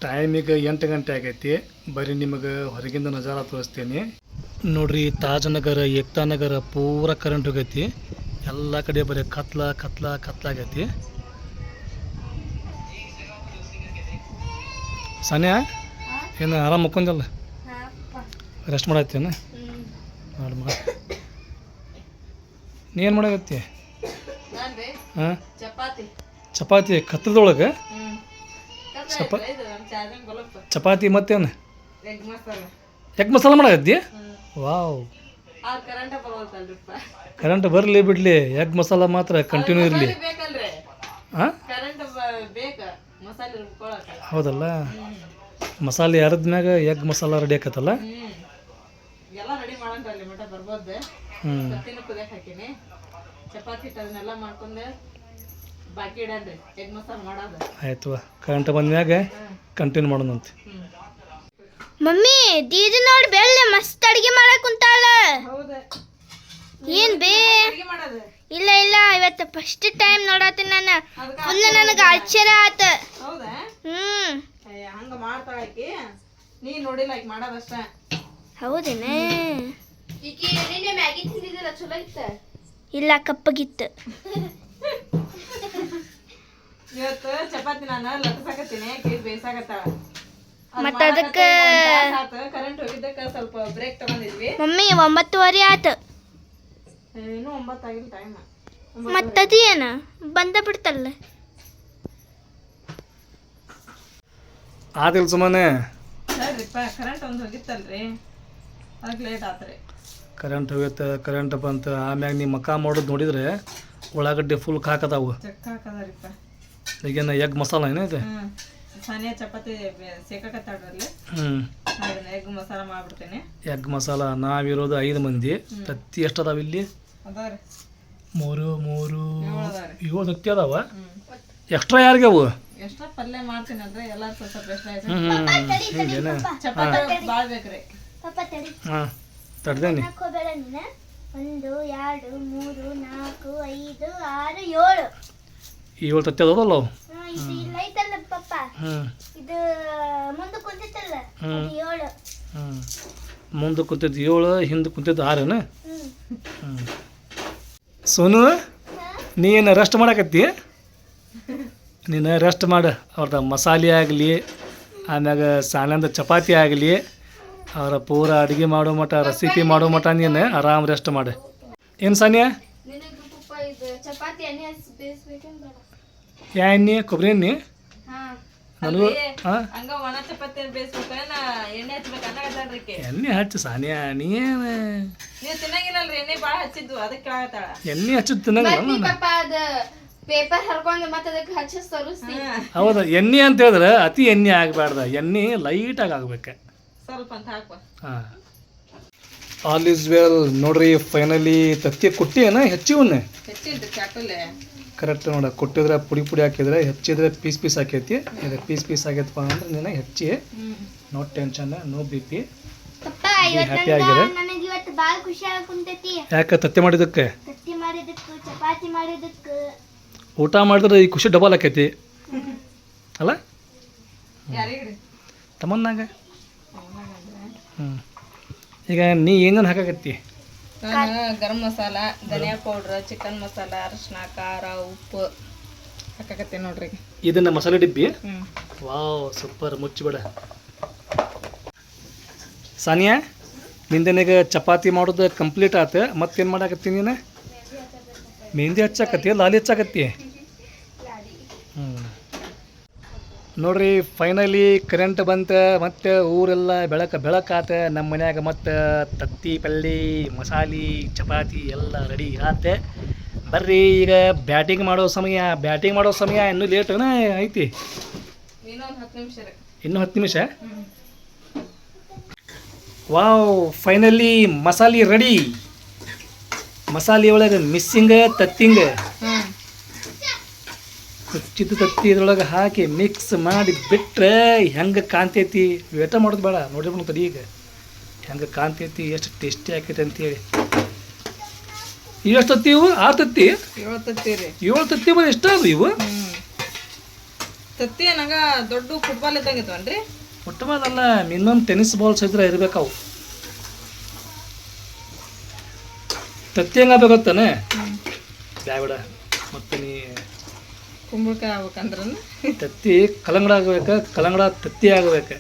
Time ಈಗ 8 ಗಂಟೆ ಆಗೈತಿ. ಬರೀ ನಿಮಗೆ ಹೊರಗಿಂದ ನಜಾರ ತೋರಿಸ್ತೀನಿ ನೋಡ್ರಿ. ತಾಜನಗರ ಏಕ್ತಾನಗರ ಪೂರ ಕರೆಂಟ್ ಹೋಗೈತಿ. ಎಲ್ಲ ಕಡೆ ಬರೀ ಕತ್ಲಾಗೈತಿ. ಸಾನ್ಯಾ ಏನು ಆರಾಮ್ ಮಕ್ಕೊಂದಲ್ಲ, ರೆಸ್ಟ್ ಮಾಡತ್ತೇನ? ಮಾಡಿ ನೀ ಏನು ಮಾಡಾಕತ್ತಿ? ಹಾಂ, ಚಪಾತಿ ಕತ್ತಲದೊಳಗೆ ಚಪಾತಿ ಮತ್ತೇನು ಎಗ್ ಮಸಾಲ ಮಾಡಾಕತ್ತಿ? ವಾವ್, ಕರೆಂಟ್ ಬರಲಿ ಬಿಡಲಿ, ಎಗ್ ಮಸಾಲ ಮಾತ್ರ ಕಂಟಿನ್ಯೂ ಇರಲಿ. ಹಾಂ, ಹೌದಲ್ಲ, ಮಸಾಲೆ ಅರ್ದ್ಮ್ಯಾಗ ಎಗ್ ಮಸಾಲ ರೆಡಿ ಆಕತ್ತಲ್ಲ. ಆಯ್ತು, ಕರೆಂಟ್ ಬಂದ್ಮ್ಯಾಗ ಕಂಟಿನ್ಯೂ ಮಾಡೋಣಂತೆ. ಮಮ್ಮಿ ದೀದಿ ನೋಡಿ ಬೆಳ್ಳೆ ಮಸ್ತ್ ಅಡಿಗೆ ಮಾಡಕ್ ಕುಂತಾಳ. ಏನ್ ಬೇ? ಇಲ್ಲ ಇವತ್ತು ಫಸ್ಟ್ ಟೈಮ್ ನೋಡತ್ತೀನಿ ನಾನು. ಫುಲ್ ನನಗೆ ಆಶ್ಚರ್ಯ ಆತ. ಹಂಗ ಮಾಡ್ತಾಳ ಆಕಿ, ನೀ ನೋಡಿಲ್ಲ ಆಕಿ ಮಾಡೋದಷ್ಟ. ಹೌದೇನೆ? ಈಕಿ ನಿನ್ನೆ ಮ್ಯಾಗಿ ತಿಂದಿದ್ದಲ್ಲ, ಚಲೋ ಇತ್ತ? ಇಲ್ಲ, ಕಪ್ಪಗಿತ್ತು. ಇವತ್ತು ಚಪಾತಿ ನಾನು ಲಟ್ಸಾಕತ್ತೀನಿ, ಆಕಿ ಬೇಯಿಸಾಕತ್ತಾಳ. ಮತ್ತ ಅದಕ್ಕೆ ಕರೆಂಟ್ ಹೋಗಿದ್ದಕ್ಕ ಸ್ವಲ್ಪ ಬ್ರೇಕ್ ತಗೊಂಡಿದ್ವಿ. ಮಮ್ಮಿ 9:30 ಆತ. ಇನ್ನೂ 9 ಆಗಿಲ್ಲ ಟೈಮ್. ಮತ್ತದು ಏನ ಬಂದ ಬಿಡ್ತಲ್ಲ. ಆದಿಲ್ಲ ಸುಮ್ಮನೆ. ಹೇಳ್ರಿಪ್ಪ, ಕರೆಂಟ್ ಒಂದು ಹೋಗಿತ್ತಲ್ರಿ, ಅದಕ್ಕೆ ಲೇಟ್ ಆತ್ರಿ. ಕರೆಂಟ್ ಹೋಗೈತೆ, ಕರೆಂಟ್ ಬಂತು. ಆಮ್ಯಾಗ ನೀವು ಮಕ್ಕ ಮಾಡೋದು ನೋಡಿದ್ರೆ ಉಳ್ಳಾಗಡ್ಡಿ ಫುಲ್ ಹಾಕದಾವು. ಚೆಕ್ ಹಾಕದಾರಿಪ್ಪ. ಈಗೇನು ಎಗ್ ಮಸಾಲ ಏನೈತೆ? ಸಾನಿಯಾ ಚಪಾತಿ ಸೇಕಾಕತ್ತಾಡ್ರಲ್ಲಿ. ಎಗ್ ಮಸಾಲ ಮಾಡ್ಬಿಡ್ತೇನೆ. ಎಗ್ ಮಸಾಲ ನಾವಿರೋದು 5 ಮಂದಿ. ತತ್ತಿ ಎಷ್ಟು ಅದಾವ ಇಲ್ಲಿ? ಅದಾವ್ರಿ 7 ತತ್ತಿ ಅದಾವ. ಎಕ್ಸ್ಟ್ರಾ ಯಾರಿಗೆ ಅವು? ಎಕ್ಸ್ಟ್ರಾ ಪಲ್ಯ ಮಾಡ್ತೀನಿ ಅಂದ್ರೆ ಎಲ್ಲಾರು ಸ್ವಲ್ಪ ಎಕ್ಸ್ಟ್ರಾ ಹಿಂಗೇನ? ಚಪಾತಿ ಭಾಳ ಬೇಕ್ರಿ. ಹಾಂ, ತಡ್ದೇನಿ. 1 2 3 4 5 6 7 7 ತತ್ತಿ ಅದಾವಲ್ಲ ಅವು. ಇದು ಇಲ್ಲ ಐತಲ್ಲ ಪಪ್ಪ, ಇದು ಮುಂದೆ ಕುಂತಿತ್ತಲ್ಲ, ಅದು 7. ಮುಂದೆ ಕುಂತಿದ್ದು 7, ಹಿಂದೆ ಕುಂತಿದ್ದು 6. ಸೋನು, ನೀನು ರೆಸ್ಟ್ ಮಾಡಾಕತ್ತಿ? ನೀನು ರೆಸ್ಟ್ ಮಾಡು. ಅವ್ರದ್ದು ಮಸಾಲೆ ಆಗಲಿ, ಆಮ್ಯಾಗ ಸಾನಂದ ಚಪಾತಿ ಆಗಲಿ, ಅವರ ಪೂರ ಅಡುಗೆ ಮಾಡೋ ಮಟ್ಟ, ರೆಸಿಪಿ ಮಾಡೋ ಮಟ್ಟ ನೀನು ಆರಾಮ್ ರೆಸ್ಟ್ ಮಾಡು. ಏನು ಸಾನಿಯಾ? ಚಪಾತಿ ಎಣ್ಣೆ ಬೇಯಿಸ್ಬೇಕೇನು ಬೇಡ? ಯಾ ಎಣ್ಣೆ? ಕೊಬ್ಬರಿ ಎಣ್ಣೆ? ನನಗೂ ಹಂಗ ಒಣ ಚಪಾತಿ ಬೇಯಿಸ್ಬೇಕೇನ ಎಣ್ಣೆ ಹಚ್ಬೇಕು ಅನ್ನಕತ್ತಾಳ್ರಿ. ಎಣ್ಣೆ ಹಚ್ಚು ಸಾನಿಯಾ. ನೀನು ತಿನ್ನಂಗಿಲ್ಲಲ್ರಿ, ಎಣ್ಣೆ ಭಾಳ ಹಚ್ಚಿದ್ವು, ಅದಕ್ಕೆ ಕೇಳತ್ತಾಳ. ಎಣ್ಣೆ ಹಚ್ಚೋದು ತಿನ್ನಂಗಿಲ್ಲ. ಪಾಪ ಅದ ಪೇಪರ್ ಹರ್ಕೊಂಡು ಮತ್ತೆ ಅದಕ್ಕೆ ಹಚ್ಚಿ ತೋರಿಸ್ತಿ. ಹೌದಾ? ಎಣ್ಣೆ ಅಂತ ಹೇಳಿದ್ರೆ ಅತಿ ಎಣ್ಣೆ ಆಗಬಾರ್ದ, ಎಣ್ಣೆ ಲೈಟಾಗಿ ಆಗ್ಬೇಕು. ಸ್ವಲ್ಪ ಅಂತ ಹಾಕುವ. ಹಾಂ, ಆಲ್ ಈಸ್ ವೆಲ್. ನೋಡ್ರಿ, ಫೈನಲಿ ತತ್ತಿ ಕೊಟ್ಟಿಯೇನ? ಹೆಚ್ಚಿವನ್ನ ಹೆಚ್ಚಿದ್ರಿ ಚಾಕುಲೆ. ಕರೆಕ್ಟ್ ನೋಡ, ಕೊಟ್ಟಿದ್ರೆ ಪುಡಿ ಹಾಕಿದ್ರೆ, ಹೆಚ್ಚಿದ್ರೆ ಪೀಸ್ ಆಕೈತಿ. ಇದು ಪೀಸ್ ಆಗೈತಪ್ಪ ಅಂದ್ರೆ ನೀನು ಹೆಚ್ಚಿ. No tension, no BP. Happy ಆಗಿದೆ. ನನಗೆ ಇವತ್ತು ಭಾಳ ಖುಷಿ ಆಗುಂತೈತಿ. ಯಾಕೆ? ತತ್ತಿ ಮಾಡಿದ್ದಕ್ಕೆ, ತತ್ತಿ ಮಾಡಿದ್ದಕ್ಕೆ, ಚಪಾತಿ ಮಾಡಿದ್ದಕ್ಕೆ. ಊಟ ಮಾಡಿದ್ರೆ ಈ ಖುಷಿ ಡಬಲ್ ಆಕೈತಿ ಅಲ್ಲ? ಯಾರಿಗ್ರಿ? ತಮ್ಮನ್ನಾಗ. ಈಗ ನೀ ಏನೇನು ಹಾಕಾಕತ್ತಿ? ನಾನು ಗರಂ ಮಸಾಲ, ಧನಿಯಾ ಪೌಡ್ರ್, ಚಿಕನ್ ಮಸಾಲ, ಅರಿಶಿನ, ಖಾರ, ಉಪ್ಪು ಹಾಕಾಕತ್ತೀನಿ ನೋಡ್ರಿ. ಇದನ್ನ ಮಸಾಲೆ ಡಿಬ್ಬಿ. Wow, super. ಮುಚ್ಚಿಬಿಡ ಸಾನಿಯಾ. ನಿಂದನೀಗ ಚಪಾತಿ ಮಾಡೋದು ಕಂಪ್ಲೀಟ್ ಆತ. ಮತ್ತೇನು ಮಾಡಾಕತ್ತಿ ನೀನು? ಮೆಹಂದಿ ಹಚ್ಚಾಕತ್ತಿ, ಲಾಲಿ ಹಚ್ಚಾಕತ್ತಿ? ನೋಡ್ರಿ, ಫೈನಲಿ ಕರೆಂಟ್ ಬಂತು. ಮತ್ತು ಊರೆಲ್ಲ ಬೆಳಕಾತ. ನಮ್ಮ ಮನ್ಯಾಗ ಮತ್ತು ತತ್ತಿ ಪಲ್ಯ, ಮಸಾಲೆ, ಚಪಾತಿ ಎಲ್ಲ ರೆಡಿ ಆತೆ. ಬರ್ರಿ, ಈಗ ಬ್ಯಾಟಿಂಗ್ ಮಾಡೋ ಸಮಯ. ಇನ್ನೂ ಲೇಟನ ಐತಿ? ಇನ್ನೊಂದು 10 ನಿಮಿಷ ರೀ. ಇನ್ನೂ 10 ನಿಮಿಷ? ವಾವ್, ಫೈನಲಿ ಮಸಾಲೆ ರೆಡಿ. ಮಸಾಲೆ ಒಳಗೆ ಮಿಸ್ಸಿಂಗ್ ತತ್ತಿಂಗ. ಕುಚ್ಚಿದ ತತ್ತಿ ಇದ್ರೊಳಗೆ ಹಾಕಿ ಮಿಕ್ಸ್ ಮಾಡಿ ಬಿಟ್ರೆ ಹೆಂಗೆ ಕಾಣ್ತೈತಿ. ವೇಟ ಮಾಡೋದು ಬೇಡ, ನೋಡಿರ್ಬೋದು ತಡಿ. ಈಗ ಹೆಂಗೆ ಕಾಣ್ತೈತಿ, ಎಷ್ಟು ಟೇಸ್ಟಿ ಆಕೈತಿ ಅಂತೇಳಿ. ಎಷ್ಟು ತತ್ತಿ ಇವು? 6 ತತ್ತಿ? 7 ತತ್ತಿ ರೀ. 7 ತತ್ತಿ ಬಂದು ಎಷ್ಟು ಅದು ಇವು? ತತ್ತಿ ಏನಾಗ ದೊಡ್ಡ ಫುಟ್ಬಾಲ್ ಇದ್ದಂಗಿದ್ವನ್ರಿ? ಫುಟ್ಬಾಲ್ ಅಲ್ಲ, ಮಿನಿಮಮ್ ಟೆನ್ನಿಸ್ ಬಾಲ್ ಸಹಿತ ಇರ್ಬೇಕು ಅವು. ತತ್ತಿ ಹೆಂಗಾಗಬೇಕು ಗೊತ್ತಾನೆ? ಬ್ಯಾಬಿಡ ಮತ್ತೆ ನೀ ಕುಂಬಳಕಾಯಿ ಆಗ್ಬೇಕಂದ್ರ ತತ್ತಿ ಕಲ್ಲಂಗಡ ಆಗ್ಬೇಕು, ಕಲ್ಲಂಗಡ ತತ್ತಿ ಆಗ್ಬೇಕು.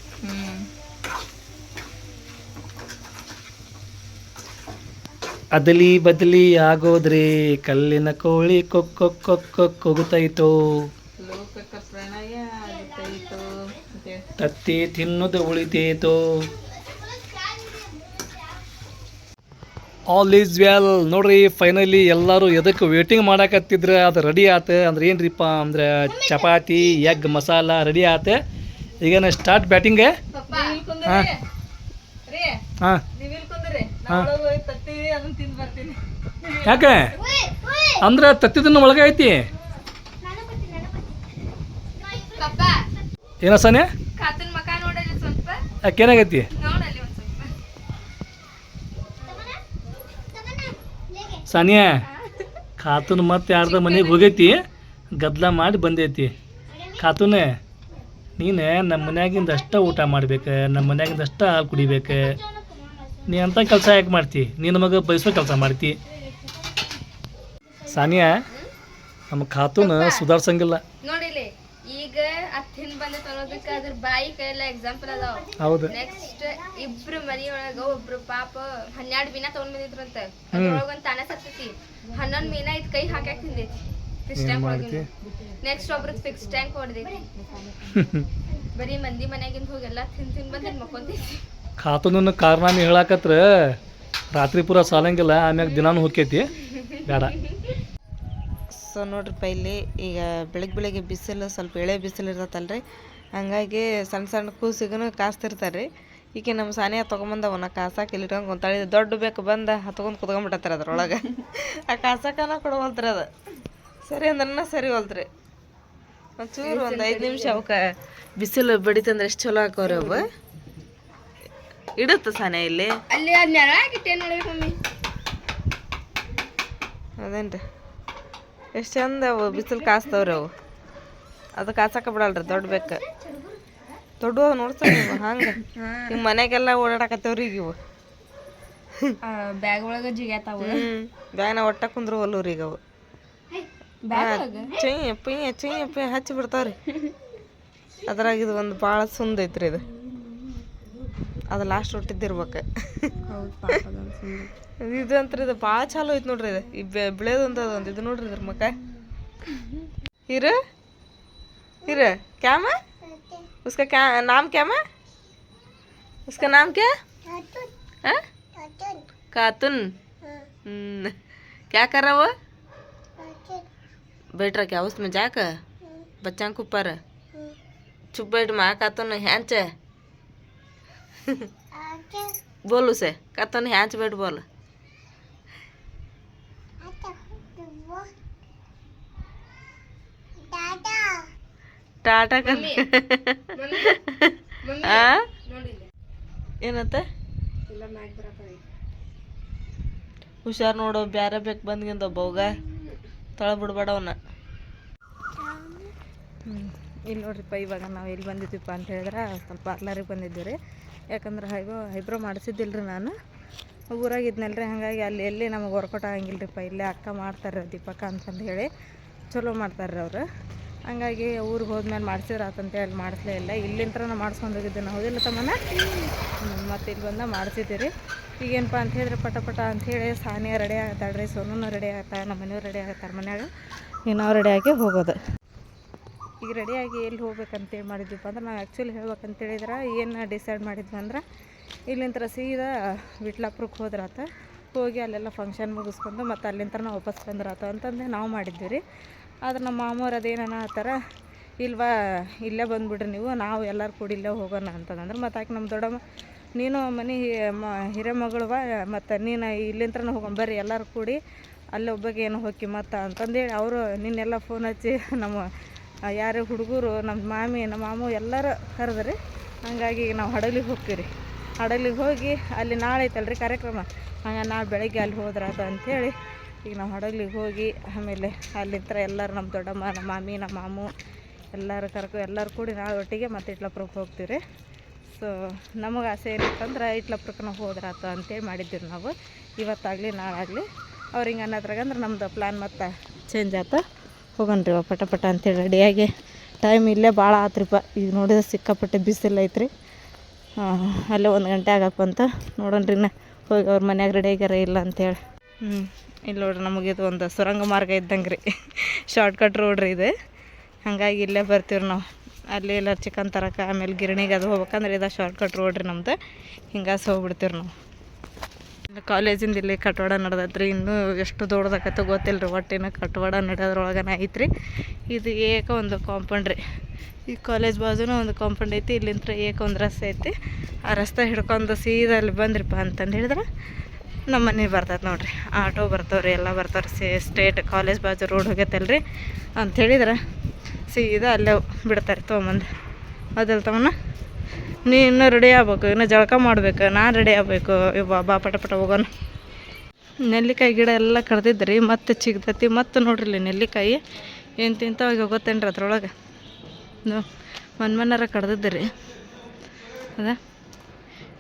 ಅದಲಿ ಬದಲಿ ಆಗೋದ್ರೆ ಕಲ್ಲಿನ ಕೋಳಿ ಕೊಗ್ಗುತ್ತೈತೋ, ಲೋಕಕ್ಕ ಪ್ರಣಯ ಆಗುತ್ತೈತೋ, ತತ್ತಿ ತಿನ್ನೋದು ಉಳಿತೇತೋ. All is well. ನೋಡ್ರಿ ಫೈನಲಿ ಎಲ್ಲರೂ ಎದಕ್ಕೆ ವೇಟಿಂಗ್ ಮಾಡಾಕತ್ತಿದ್ರೆ ಅದು ರೆಡಿ ಆತ. ಅಂದ್ರೆ ಏನ್ರಿಪ್ಪ ಅಂದ್ರೆ ಚಪಾತಿ ಎಗ್ ಮಸಾಲ ರೆಡಿ ಆತ. ಈಗ ಸ್ಟಾರ್ಟ್ ಬ್ಯಾಟಿಂಗ್. ಹಾಂ ಹಾಂ ಯಾಕೆ ಅಂದ್ರೆ ತತ್ತಿದನ್ನು ಒಳಗೆ ಐತಿ ಏನ ಸಾನ್ಯ? ಕಾತನ್ ಮಕ ನೋಡಲ್ಲ ಸ್ವಲ್ಪ ಯಾಕೆ ಏನಾಗೈತಿ? ನೋಡಲ್ಲಿ ಒಂದ್ ಸ್ವಲ್ಪ ಸಾನಿಯಾ ಖಾತೂನ್ ಮತ್ತೆ ಯಾರ್ದ ಮನೆಗೆ ಹೋಗೈತಿ, ಗದ್ಲ ಮಾಡಿ ಬಂದೈತಿ. ಖಾತೂನೆ ನೀನು ನಮ್ಮ ಮನ್ಯಾಗಿಂದ ಅಷ್ಟ ಊಟ ಮಾಡ್ಬೇಕು, ನಮ್ಮ ಮನ್ಯಾಗಿಂದ ಅಷ್ಟ ಹಾಲು ಕುಡಿಬೇಕು. ನೀ ಅಂಥ ಕೆಲಸ ಯಾಕೆ ಮಾಡ್ತಿ? ನಿನ್ನ ಮಗ ಬಯಸೋ ಕೆಲಸ ಮಾಡ್ತಿ. ಸಾನಿಯಾ ನಮ್ಮ ಖಾತೂನ ಸುಧಾರ್ಸಂಗಿಲ್ಲ ನೋಡಿಲಿ. ಈಗ ಅತ್ತಿನ ಬಂದ ತರೋದಕ್ಕೆ ಅದ್ರ ಬಾಯಿ ಕೈಯೆಲ್ಲ ಎಕ್ಸಾಂಪಲ್ ಅದಾವ. ಹೌದು. ನೆಕ್ಸ್ಟ್ ಇಬ್ರು ಮನಿಯೊಳಗ ಒಬ್ರು ಪಾಪ 12 ಮೀನಾ ತಗೊಂಡ್ ಬಂದಿದ್ರಂತ. ಅದ್ರೊಳಗ ಒಂದ್ ತಾನ ಸತ್ತೈತಿ. 11 ಮೀನಾ ಇದ್ ಕೈ ಹಾಕ್ಯಾಕ ತಿಂದೈತಿ ಫಿಶ್ ಟ್ಯಾಂಕ್ ಒಳಗಿಂದ. ನೆಕ್ಸ್ಟ್ ಒಬ್ರದ್ ಫಿಕ್ಸ್ ಟ್ಯಾಂಕ್ ಹೊಡೆದೈತಿ. ಬರೀ ಮಂದಿ ಮನ್ಯಾಗಿಂದ ಹೋಗೆಲ್ಲ ತಿಂದ್ ಬಂದ್ ಮಕ್ಕೊಂತೈತಿ. ಖಾತೂನ ಕಾರ್ನಾಮಿ ಹೇಳಾಕತ್ರ ರಾತ್ರಿ ಪೂರ ಸಾಲಂಗಿಲ್ಲ, ಆಮ್ಯಾಗ ದಿನಾನು ಹೋಗ್ತೈತಿ. ಬೇಡ. ಸೊ ನೋಡ್ರಿಪ್ಪ ಇಲ್ಲಿ ಈಗ ಬೆಳಗ್ಗೆ ಬಿಸಿಲು ಸ್ವಲ್ಪ ಎಳೆ ಬಿಸಿಲು ಇರ್ತೈತಲ್ರಿ, ಹಂಗಾಗಿ ಸಣ್ಣ ಕೂಸಿಗೂ ಕಾಸ್ತಿರ್ತಾರೆ ರೀ. ಈಗ ನಮ್ಮ ಸಾನಿಯ ತೊಗೊಂಬಂದವನ್ನ ಕಾಸಾಕ ಇಲ್ಲಿ ಇಟ್ಕೊಂಡು ಕುಂತಾಳೆ. ದೊಡ್ಡ ಬೇಕು ಬಂದ ಹತ್ಕೊಂಡು ಕುತ್ಕೊಂಡ್ಬಿಟ್ಟತ್ತಾರೆ ಅದ್ರೊಳಗೆ. ಆ ಕಾಸಕನ ಕೊಡವಲ್ತ್ರಿ ಅದು. ಸರಿ ಅಂದ್ರೆ ಸರಿ ಹೋಲ್ತ್ರಿ. ಒಂಚೂರು ಒಂದು 5 ನಿಮಿಷ ಅವಕ್ಕೆ ಬಿಸಿಲು ಬಡಿತಂದ್ರೆ ಎಷ್ಟು ಚಲೋ ಹಾಕೋರಿ ಅವು. ಇಡುತ್ತೆ ಸಾನೆ ಇಲ್ಲಿ ಅಲ್ಲಿ ಅದ್ ನೆರಳಾಗಿಟ್ಟೆ ನೋಡಿ ಮಮ್ಮಿ. ಅದೇನ್ರಿ ಎಷ್ಟು ಚಂದ ಅವು ಬಿಸಿಲು ಕಾಸ್ತಾವ್ರಿ ಅವು. ಅದು ಕಾಸಕ್ಕೆ ಬಿಡಲ್ರಿ ದೊಡ್ಡ ಬೇಕು. ದೊಡ್ಡ ನೋಡ್ತಾವ ಹಂಗೆ ನಿಮ್ಮ ಮನೆಗೆಲ್ಲ ಓಡಾಡಕತ್ತೇವ್ರಿ ಈಗ ಇವು. ಬ್ಯಾಗ್ ಒಳಗ ಜಿಗ್ಯಾತಾವ. ಬ್ಯಾಗ್ನ ಒಟ್ಟ ಕುಂದ್ರು ಒಲ್ಲೂರಿ ಈಗ ಅವು. ಚುಯ್ಯ ಹಚ್ಚಿ ಬಿಡ್ತಾವ್ರಿ. ಅದ್ರಾಗ ಇದು ಒಂದು ಭಾಳ ಸುಂದ ಐತ್ರಿ ಇದು. ಅದು ಲಾಸ್ಟ್ ಹುಟ್ಟಿದ್ದಿರ್ಬೇಕು. ಇದು ಅಂತ್ರಿ ಇದು ಭಾಳ ಚಾಲು ಐತೆ ನೋಡ್ರಿ. ಇದು ಈ ಬೆಳೆದಂತ ಒಂದು ಇದು ನೋಡ್ರಿ ಇದ್ರ ಮಕ್ಕ. ಹಿರ ಕ್ಯಾಮ उसका क्या नाम क्या मैं उसका नाम क्या? कातुन. क्या कर रहा वो? बैठ रहा क्या उसमें जाकर बच्चा के ऊपर? चुप बैठ माँ. कातुन हैंच बोल उसे. कातुन हैंच बैठ बोल. ಟಾಟಾ ಕರ್ ಏನತ್ತ ಹುಷಾರು ನೋಡು. ಬ್ಯಾರೆ ಬೇಕು ಬಂದ್ಗಿಂದ ಒಬ್ಬವಾಗ ತಳ ಬಿಡ್ಬೇಡ ಅವನ್ನ. ಇಲ್ಲಿ ನೋಡ್ರಿಪ್ಪ ಇವಾಗ ನಾವು ಎಲ್ಲಿ ಬಂದಿದ್ದೀವಪ್ಪ ಅಂತ ಹೇಳಿದ್ರೆ ಸ್ವಲ್ಪ ಪಾರ್ಲರಿಗೆ ಬಂದಿದ್ದೀವಿ ರೀ. ಯಾಕಂದ್ರೆ ಐಬ್ರೋ ಮಾಡಿಸಿದ್ದಿಲ್ಲ ರೀ ನಾನು ಊರಾಗಿದ್ನಲ್ರಿ. ಹಾಗಾಗಿ ಅಲ್ಲಿ ಎಲ್ಲಿ ನಮಗೆ ವರ್ಕೌಟ್ ಆಗಂಗಿಲ್ಲ ರೀಪ್ಪ. ಇಲ್ಲೇ ಅಕ್ಕ ಮಾಡ್ತಾರೆ ದೀಪಕ್ಕ ಅಂತಂದು ಹೇಳಿ ಚಲೋ ಮಾಡ್ತಾರೆ ಅವರು. ಹಂಗಾಗಿ ಊರಿಗೆ ಹೋದ್ಮೇಲೆ ಮಾಡಿಸಿದ್ರೆ ಆತಂತೇಳಿ ಮಾಡಿಸ್ಲೇ ಇಲ್ಲ. ಇಲ್ಲಿಂತ್ರ ಮಾಡಿಸ್ಕೊಂಡು ಹೋಗಿದ್ದೆ ನಾವು. ಹೌದಿಲ್ಲ ತಮ್ಮನ? ಮತ್ತು ಇಲ್ಲಿ ಬಂದ ಮಾಡಿಸಿದ್ದೀರಿ. ಈಗೇನಪ್ಪ ಅಂತ ಹೇಳಿದ್ರೆ ಪಟ ಅಂಥೇಳಿ ಸಾನಿಯ ರೆಡಿ ಆಗತ್ತಾಳೆ ರೀ, ಸೋನೂ ರೆಡಿ ಆಗತ್ತಾ, ನಮ್ಮ ಮನೆಯವ್ರು ರೆಡಿ ಆಗತ್ತಾರೆ ಮನ್ಯಾಗ. ಈಗ ನಾವು ರೆಡಿಯಾಗಿ ಹೋಗೋದು. ಈಗ ರೆಡಿಯಾಗಿ ಎಲ್ಲಿ ಹೋಗ್ಬೇಕಂತೇಳಿ ಮಾಡಿದ್ವಿಪ್ಪ ಅಂದ್ರೆ ನಾವು ಆ್ಯಕ್ಚುಲಿ ಹೇಳ್ಬೇಕಂತೇಳಿದ್ರೆ ಏನು ಡಿಸೈಡ್ ಮಾಡಿದ್ವಿ ಅಂದ್ರೆ ಇಲ್ಲಿಂತ್ರ ಸೀದಾ ವಿಟ್ಲಾಪುರಕ್ಕೆ ಹೋದ್ರಾತ. ಹೋಗಿ ಅಲ್ಲೆಲ್ಲ ಫಂಕ್ಷನ್ ಮುಗಿಸ್ಕೊಂಡು ಮತ್ತು ಅಲ್ಲಿಂತ್ರ ನಾವು ವಾಪಸ್ ಬಂದ್ರಾತ ಅಂತಂದು ನಾವು ಮಾಡಿದ್ವಿ ರೀ. ಆದ್ರೆ ನಮ್ಮ ಮಾಮವ್ರು ಅದೇನ ಆತರ ಇಲ್ವಾ ಇಲ್ಲೇ ಬಂದುಬಿಡ್ರಿ ನೀವು, ನಾವು ಎಲ್ಲರೂ ಕೂಡಿ ಇಲ್ಲೇ ಹೋಗೋಣ ಅಂತಂದ್ರೆ. ಮತ್ತು ಆಕೆ ನಮ್ಮ ದೊಡ್ಡಮ್ಮ ನೀನು ಮನೆ ಹಿರೇಮಗಳು ಬಾ, ಮತ್ತು ನೀನು ಇಲ್ಲಿಂತ್ರನ ಹೋಗೊಂಬರ್ರಿ ಎಲ್ಲರೂ ಕೂಡಿ ಅಲ್ಲೇ ಒಬ್ಬಗೆ ಏನೋ ಹೋಗಿ ಮತ್ತು ಅಂತಂದೇಳಿ ಅವರು ನಿನ್ನೆಲ್ಲ ಫೋನ್ ಹಚ್ಚಿ ನಮ್ಮ ಯಾರೇ ಹುಡುಗರು ನಮ್ಮ ಮಾಮಿ ನಮ್ಮ ಮಾಮು ಎಲ್ಲರೂ ಕರೆದ್ರಿ. ಹಂಗಾಗಿ ನಾವು ಹಡಲಿಗೆ ಹೋಗ್ತೀವಿ ರೀ. ಹಡಲಿಗೆ ಹೋಗಿ ಅಲ್ಲಿ ನಾಳೆ ಐತಲ್ರಿ ಕಾರ್ಯಕ್ರಮ, ಹಂಗೆ ನಾಳೆ ಬೆಳಗ್ಗೆ ಅಲ್ಲಿ ಹೋದ್ರಾತ ಅಂಥೇಳಿ ಈಗ ನಾವು ಹಡಲಿಗೆ ಹೋಗಿ ಆಮೇಲೆ ಅಲ್ಲಿಂದ ಎಲ್ಲರೂ ನಮ್ಮ ದೊಡ್ಡಮ್ಮ ನಮ್ಮ ಮಾಮಿ ನಮ್ಮ ಮಾಮು ಎಲ್ಲರೂ ಕೂಡಿ ನಾಳೆ ಒಟ್ಟಿಗೆ ಮತ್ತೆ ಇಟ್ಲಾಪುರಕ್ಕೆ ಹೋಗ್ತೀವಿ ರೀ. ಸೊ ನಮಗೆ ಆಸೆ ಏನಿತ್ತಂದ್ರೆ ಇಟ್ಲಾಪುರಕ್ಕೆ ನಾವು ಹೋದ್ರಾತು ಅಂತೇಳಿ ಮಾಡಿದ್ದೀವಿ ನಾವು. ಇವತ್ತಾಗಲಿ ನಾಳಾಗಲಿ ಅವ್ರು ಹಿಂಗೆ ಅನ್ನೋದ್ರಾಗಂದ್ರೆ ನಮ್ದು ಪ್ಲ್ಯಾನ್ ಮತ್ತೆ ಚೇಂಜ್ ಆಯ್ತು. ಹೋಗೋಣ್ರಿ ಪಟ ಅಂತೇಳಿ ರೆಡಿಯಾಗಿ. ಟೈಮ್ ಇಲ್ಲೇ ಭಾಳ ಆತ್ರಿಪ್ಪ. ಈಗ ನೋಡಿದ್ರೆ ಸಿಕ್ಕಾಪಟ್ಟೆ ಬಿಸಿಲು ಐತ್ರಿ. ಅಲ್ಲೇ 1 ಗಂಟೆ ಆಗಕ್ಕೆ ಬಂತ. ನೋಡೋಣ್ರಿ ಇನ್ನು ಹೋಗಿ ಅವ್ರ ಮನ್ಯಾಗ ರೆಡಿ ಆಗ್ಯಾರ ಇಲ್ಲ ಅಂತೇಳಿ. ಇಲ್ಲಿ ನೋಡ್ರಿ ನಮಗಿದು ಒಂದು ಸುರಂಗ ಮಾರ್ಗ ಇದ್ದಂಗೆ ರೀ, ಶಾರ್ಟ್ಕಟ್ ರೋಡ್ ರೀ ಇದು. ಹಾಗಾಗಿ ಇಲ್ಲೇ ಬರ್ತೀವಿ ನಾವು. ಅಲ್ಲಿ ಎಲ್ಲ ಚಿಕನ್ ತರಕ್ಕೆ ಆಮೇಲೆ ಗಿರಣಿಗೆ ಅದು ಹೋಗ್ಬೇಕಂದ್ರೆ ಇದು ಶಾರ್ಟ್ಕಟ್ ರೋಡ್ ರೀ ನಮ್ದು. ಹಿಂಗಾಸಿ ಹೋಗ್ಬಿಡ್ತೀವಿ ನಾವು. ಕಾಲೇಜಿಂದ ಇಲ್ಲಿ ಕಟ್ವಾಡ ನಡೆದೈತ್ರಿ. ಇನ್ನೂ ಎಷ್ಟು ದೊಡ್ಡದಾಕೈತೆ ಗೊತ್ತಿಲ್ಲ ರೀ. ಒಟ್ಟಿನ ಕಟ್ವಾಡ ನಡೆಯೋದ್ರೊಳಗನ ಐತ್ರಿ. ಇದು ಏಕ ಒಂದು ಕಾಂಪೌಂಡ್ ರೀ. ಈ ಕಾಲೇಜ್ ಬಾಜುನ ಒಂದು ಕಾಂಪೌಂಡ್ ಐತಿ. ಇಲ್ಲಿಂದ ಏಕ ಒಂದು ರಸ್ತೆ ಐತಿ. ಆ ರಸ್ತೆ ಹಿಡ್ಕೊಂಡು ಸೀದಾ ಅಲ್ಲಿ ಬಂದ್ರಿಪ್ಪ ಅಂತಂದು ಹೇಳಿದ್ರೆ ನಮ್ಮ ಮನೆ ಬರ್ತೈತೆ ನೋಡಿರಿ. ಆಟೋ ಬರ್ತಾವ್ರಿ, ಎಲ್ಲ ಬರ್ತಾವ್ರಿ. ಸ್ಟೇಟ್ ಕಾಲೇಜ್ ಬಾಜು ರೋಡ್ ಹೋಗೈತಲ್ರಿ ಅಂತ ಹೇಳಿದ್ರೆ ಸೀದಾ ಅಲ್ಲೇ ಬಿಡ್ತಾರೆ ತೊಗೊಂಬಂದು. ಅದಲ್ಲ ತಮ್ಮನ ನೀ ಇನ್ನೂ ರೆಡಿ ಆಗ್ಬೇಕು, ಇನ್ನೂ ಜಳಕ ಮಾಡ್ಬೇಕು, ನಾನು ರೆಡಿ ಆಗ್ಬೇಕು. ಬಾ ಪಟ ಹೋಗೋಣ. ನೆಲ್ಲಿಕಾಯಿ ಗಿಡ ಎಲ್ಲ ಕಡ್ದಿದ್ರಿ, ಮತ್ತೆ ಚಿಗ್ತತಿ. ಮತ್ತೆ ನೋಡ್ರಿ ಇಲ್ಲಿ ನೆಲ್ಲಿಕಾಯಿ ಏನು ತಿಂತಾವ ಈಗ ಗೊತ್ತೇನ್ರಿ ಅದ್ರೊಳಗೆ. ಮನ್ಮನಾರ ಕಡ್ದಿದ್ರಿ ಅದ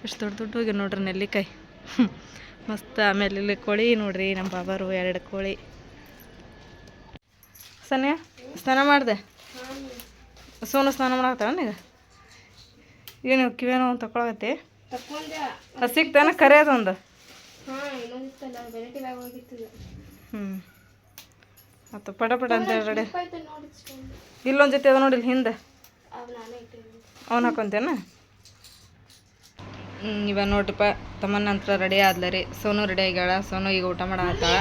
ಎಷ್ಟು ದೊಡ್ಡ ಹೋಗಿ ನೋಡ್ರಿ ನೆಲ್ಲಿಕಾಯಿ ಮಸ್ತ್. ಆಮೇಲೆ ಇಲ್ಲಿ ಕೋಳಿ ನೋಡ್ರಿ, ನಮ್ಮ ಬಾಬಾರು 2 ಕೋಳಿ. ಸನ್ಯ ಸ್ನಾನ ಮಾಡಿದೆ. ಸೋನು ಸ್ನಾನ ಮಾಡತ್ತಾವ ಈಗ. ಏನು ಕಿವೇನೋ ಒಂದು ತಗೊಳಗತ್ತೆ. ಸಿಗ್ತಾನ ಕರೆ ಅದೊಂದು. ಮತ್ತು ಪಟ ಅಂತ ಹೇಳಿ ಇಲ್ಲೊಂದು ಜೊತೆ ಅದ ನೋಡಿ ಹಿಂದೆ. ಅವ್ನು ಹಾಕೊಂತೇನ. ಇವಾಗ ನೋಡ್ರಿಪ್ಪ ತಮ್ಮನ ನಂತರ ರೆಡಿ ಆದ್ಲ ರೀ. ಸೋನು ರೆಡಿ ಆಗ್ಯಾಳ. ಸೋನು ಈಗ ಊಟ ಮಾಡತ್ತಾಳ.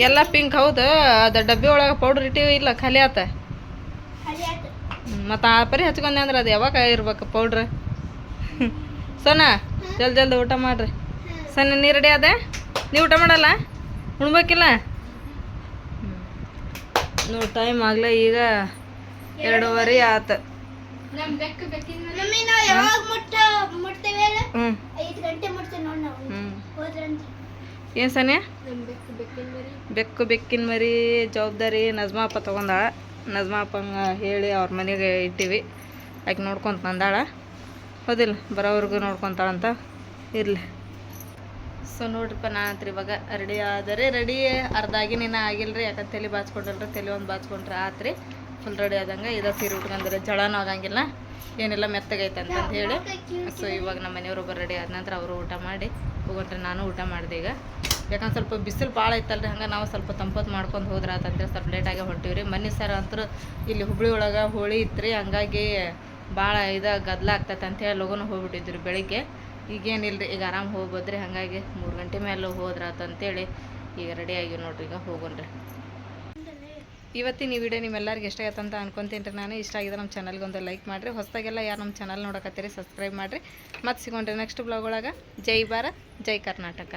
ಎಲ್ಲ ಪಿಂಕ್. ಹೌದು, ಅದು ಡಬ್ಬಿ ಒಳಗೆ ಪೌಡ್ರ್ ಇಟ್ಟಿವಿ ಇಲ್ಲ, ಖಾಲಿ ಆತ. ಮತ್ತು ಆ ಪರಿ ಹಚ್ಕೊಂಡೆ ಅಂದ್ರೆ ಅದು ಯಾವಾಗ ಇರ್ಬೇಕು ಪೌಡ್ರ್. ಸೋನಾ ಜಲ್ದಿ ಊಟ ಮಾಡ್ರಿ. ಸಣ್ಣ ನೀ ರೆಡಿ ಅದೇ. ನೀವು ಊಟ ಮಾಡಲ್ಲ, ಉಣ್ಬೇಕಿಲ್ಲ. ನೋಡಿ ಟೈಮ್ ಆಗಲೇ ಈಗ 2:15 ಆತ. ಏನು ಸನ್ಯ ಬೆಕ್ಕಿನ ಮರಿ ಜವಾಬ್ದಾರಿ ನಜ್ಮಾಪ ತೊಗೊಂಡಾಳ. ನಜ್ಮಾಪಂಗೆ ಹೇಳಿ ಅವ್ರ ಮನೆಗೆ ಇಟ್ಟಿವಿ. ಆಕೆ ನೋಡ್ಕೊಂತ ಬಂದಾಳ. ಹೌದಿಲ್ಲ, ಬರೋವ್ರಿಗೂ ನೋಡ್ಕೊತಾಳಂತ. ಇರಲಿ. ಸೊ ನೋಡ್ರಿಪ್ಪ ನಾನಂತ್ರ ಇವಾಗ ರೆಡಿ ಆದರೆ ರೆಡಿ ಅರ್ಧಾಗಿನ ಆಗಿಲ್ರಿ. ಯಾಕಂದ್ರೆ ತಲೆ ಬಾಚ್ಕೊಂಡಲ್ರಿ. ತಲೆ ಒಂದು ಬಾಚ್ಕೊಂಡ್ರೆ ಆತ್ರಿ. ಫುಲ್ ರೆಡಿ ಆದಂಗೆ ಇದ ಸೀರೆ ಉಟ್ಕೊಂಡ್ರೆ ಜಳನೂ ಆಗಂಗಿಲ್ಲ, ಏನೆಲ್ಲ ಮೆತ್ತಗೈತೆ ಅಂತಂದು ಹೇಳಿ. ಸೊ ಇವಾಗ ನಮ್ಮ ಮನೆಯವರು ಒಬ್ಬರು ರೆಡಿ ಆದ ನಂತರ ಅವರು ಊಟ ಮಾಡಿ ಹೋಗ್ರಿ. ನಾನು ಊಟ ಮಾಡಿದೆ ಈಗ. ಯಾಕಂದ್ರೆ ಸ್ವಲ್ಪ ಬಿಸಿಲು ಭಾಳ ಐತಲ್ರಿ. ಹಂಗೆ ನಾವು ಸ್ವಲ್ಪ ತಂಪತ್ತು ಮಾಡ್ಕೊಂಡು ಹೋದ್ರೆ ಅಂತಂದ್ರೆ ಸ್ವಲ್ಪ ಲೇಟಾಗಿ ಹೊಂಟೀವಿ ರೀ. ಮನೆ ಸರ್ ಅಂತೂ ಇಲ್ಲಿ ಹುಬ್ಳಿ ಒಳಗೆ ಹೋಳಿ ಇತ್ತು. ಹಂಗಾಗಿ ಭಾಳ ಗದ್ದಲ ಆಗ್ತೈತೆ ಅಂತೇಳಿ ಲಗುನ ಹೋಗ್ಬಿಟ್ಟಿದ್ವಿ ಬೆಳಿಗ್ಗೆ. ಈಗೇನಿಲ್ಲ ರೀ, ಈಗ ಆರಾಮ್ ಹೋಗ್ಬೋದ್ರಿ. ಹಾಗಾಗಿ 3 ಗಂಟೆ ಮೇಲೆ ಹೋದ್ರಾತಂತೇಳಿ ಈಗ ರೆಡಿ ಆಗಿ ನೋಡ್ರಿ. ಈಗ ಹೋಗೋಣ್ರಿ. ಇವತ್ತಿನ ಈ ವಿಡಿಯೋ ನಿಮ್ಮೆಲ್ಲರಿಗೆ ಇಷ್ಟ ಆಯ್ತು ಅಂತ ಅನ್ಕೊಂತೀನಿ ರೀ. ನಾನು ಇಷ್ಟ ಆಗಿದ್ರೆ ನಮ್ಮ ಚಾನಲ್ಗೆ ಒಂದು ಲೈಕ್ ಮಾಡಿರಿ. ಹೊಸದಾಗೆಲ್ಲ ಯಾರು ನಮ್ಮ ಚಾನಲ್ ನೋಡಕತ್ತೀರಿ ಸಬ್ಸ್ಕ್ರೈಬ್ ಮಾಡಿರಿ. ಮತ್ತೆ ಸಿಗೋಣ್ರಿ ನೆಕ್ಸ್ಟ್ ಬ್ಲಾಗ್ ಒಳಗೆ. ಜೈ ಭಾರತ್, ಜೈ ಕರ್ನಾಟಕ.